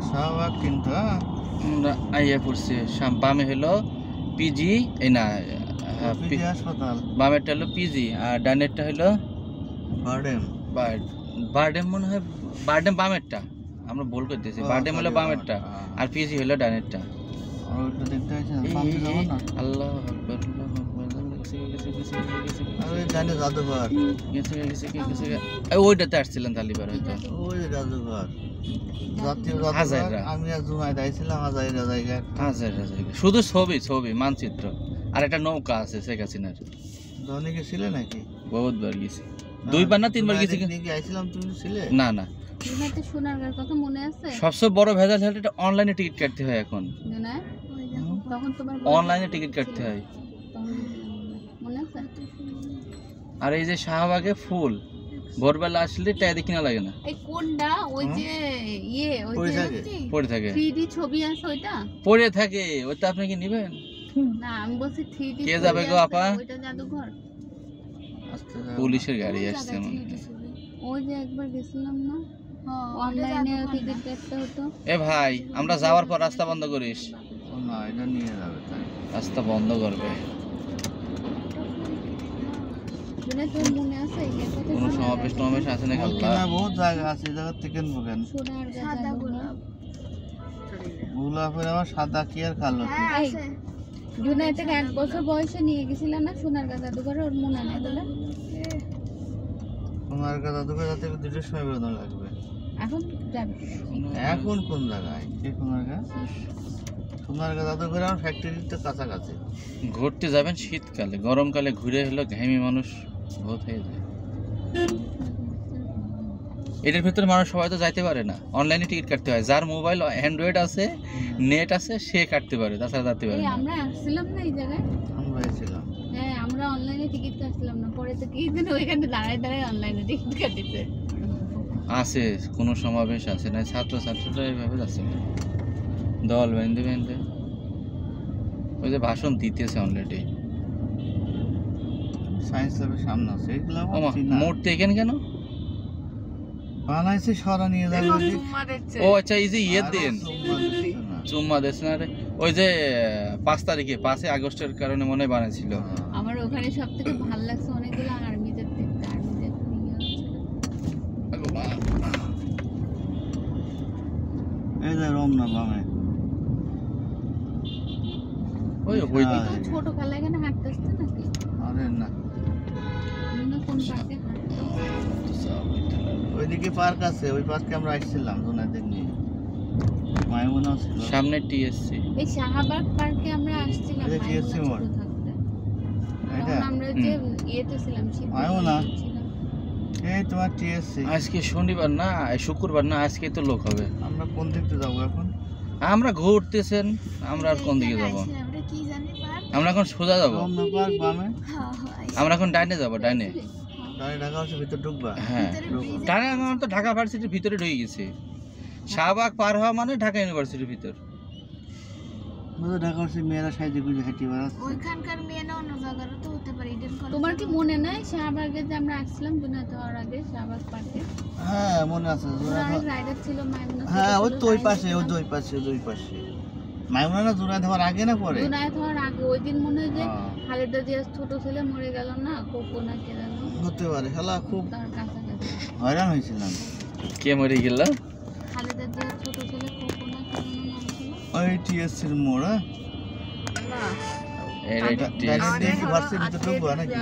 শাহবাগ কিন্তু আমরা আইয়া পড়ছি বামে হলো পিজি এই না পিজি হাসপাতাল, বামেরটা হলো পিজি আর ডানেরটা হলো বারডেম। বারডেম মনে হয়, বারডেম বামেরটা, আমরা ভুল করতেছি। বারডেম হলো বামেরটা আর পিজি হলো ডানেরটা। ওইটা দেখতে হয়েছে না? আল্লাহু আকবার, আল্লাহু আকবার। আরে জানি জাদুঘর, ওইটাতে আসছিলেন তালিবার হয়তো। ওই জাদুঘর, জাতীয় জাদুঘর। আমি আর জুনাইদ আইছিলাম হাজাইরা জায়গায়। হাজাইরা জায়গা, শুধু ছবি ছবি মানচিত্র। আর একটা নৌকা আছে শেখ হাসিনার। ধনী ছিলে নাকি? বহুতবার গেছি, 2বার না 3বার গেছি। আইছিলাম, তুমি ছিলে? না না, সোনারগাঁর কথা মনে আছে? সবচেয়ে বড় ভেজাল হলো এটা অনলাইনে টিকিট কাটতে হয় এখন। না তখন তোমার অনলাইনে টিকিট কাটতে হয়। মনে আছে? আর এই যে শাহবাগে ফুল ভোরবেলা আসলে টাইতে কিনা লাগে না। এই কোনটা? ওই যে ওই যে পড়ে থাকে 3D ছবি আছে ওইটা পড়ে থাকে, ওইটা আপনি কি নেবেন? না আমি বলছি 3D কে যাবে গো আপা? ওইটা জাদুঘর। পুলিশের গাড়ি আসছে মনে হয়। ওই যে একবার গেছিলাম না, অনলাইনে টিকিট কাটতে হতো। এ ভাই, আমরা যাওয়ার পর রাস্তা বন্ধ করিস। না, এটা নিয়ে যাবে তাই। রাস্তা বন্ধ করবে। মনে আছে কোনো সমাবেশ টমাবেশ আছে নাকি? আল্লাহ, বহুত জায়গা আছে, এই জায়গা থেকে কিনবো কেন? সাদা গোলাপ, গোলাপের আবার সাদা কি আর কালো কি? জুনাই থেকে 1 বছর বয়সে নিয়ে গেছিল না সোনারগাঁ জাদুঘরে, ওর মনে নেই বলে। সোনারগাঁ জাদুঘর যাতে 2টার সময় বেরোনো লাগবে। এখন যাবে এখন কোন জায়গায়? সেই সোনারগাঁ জাদুঘর আর ফ্যাক্টরিতে কাছাকাছি। ঘুরতে যাবেন শীতকালে, গরমকালে ঘুরে হলো ঘামি মানুষ ভূত হয়ে যায়। এটার ভিতরে মানুষ সবাই তো যাইতে পারে না, অনলাইনে টিকিট কাটতে হয়। যার মোবাইল অ্যান্ড্রয়েড আছে, নেট আছে, সে কাটতে পারে, তাছাড়া যেতে পারে না। আমরা আসছিলাম না এই জায়গায়, আমরা এসেছিলাম। হ্যাঁ আমরা অনলাইনে টিকিট কাটছিলাম না, পরে তো কি যেন ওইখানে দাঁড়ায় অনলাইনে টিকিট কাটিছে। আছে কোনো সমাবেশ আছে না, ছাত্ররা এইভাবে যাচ্ছে দল বেঁধে বেঁধে। ওই যে ভাষণ দিতেছে অলরেডি, সায়েন্স ল্যাবের সামনে আছে। এগুলো মূর্তি এখানে কেন বানাইছে? সরা নিয়ে যাবে। ও আচ্ছা, এই যে দিন চুম্মা দিস না রে, ওই যে 5 তারিখে 5 আগস্টের কারণে মনে হয় বানাইছিল। আমার ওখানে সব থেকে ভালো লাগছে অনেকগুলো আর্মিদের দেখতে, এই যে রমনা বামে ওই ছোট খেলা এখানে হাঁটতে আসতে নাকি? আরে না, কোন পার্কে ওইদিকে পার্ক আছে, ওই পার্কে আমরা আসছিলাম জুনাইদের নিয়ে। মাইমুনাও ছিল সামনে টিএসসি। এই শাহবাগ পার্কে আমরা আসছিলাম টিএসসি মোড়। এটা আমরা যে ইয়েতে ছিলাম, মাইমুনা এই তোমার টিএসসি। আজকে শনিবার না, শুক্রবার না, আজকে তো লোক হবে। আমরা কোন দিকে যাব এখন? আমরা ঘুরতেছেন, আমরা আর কোন দিকে যাব? আমরা এখন সোজা যাব। রমনা পার্ক বামে। আমরা এখন ডাইনে যাব, ডাইনে। ঢাকা ভার্সিটির ভিতর ঢুকবা? হ্যাঁ, ডাইনে। আমরা তো ঢাকা ভার্সিটির ভিতরে ঢুকে গেছি। শাহবাগ পার হওয়া মানে ঢাকা ইউনিভার্সিটির ভিতর। ঢাকা ভার্সিটির মেয়েরা সাইজে গুজে হেঁটে বেড়াচ্ছে। ওইখানকার মেয়ে না অন্য জায়গারও তো হতে পারে। তোমার কি মনে নাই শাহবাগে যে আমরা আসছিলাম জুনাইদ হওয়ার আগে শাহবাগ পার্কে? হ্যাঁ মনে আছে। রাইডার ছিল মাইমুনা। হ্যাঁ ওই তো ওই পাশে, ওই পাশে। মাইমুনা না জুনাইদ হওয়ার আগে না পরে? জুনাইদ হওয়ার আগে। ওই দিন মনে হয় যে খালেদা জিয়ার ছোট ছেলে মরে গেল না, কোকো না কে জানো, হতে পারে। শালা খুব তার কাছাকাছি হয়রান হয়েছিলাম। কে মরে গেল? খালেদা জিয়ার ছোট ছেলে কোকো না কে জানো নাম ছিল। ওই টিএসসির মোড়। এটা ভার্সিটির ভিতর ঢুকবা নাকি?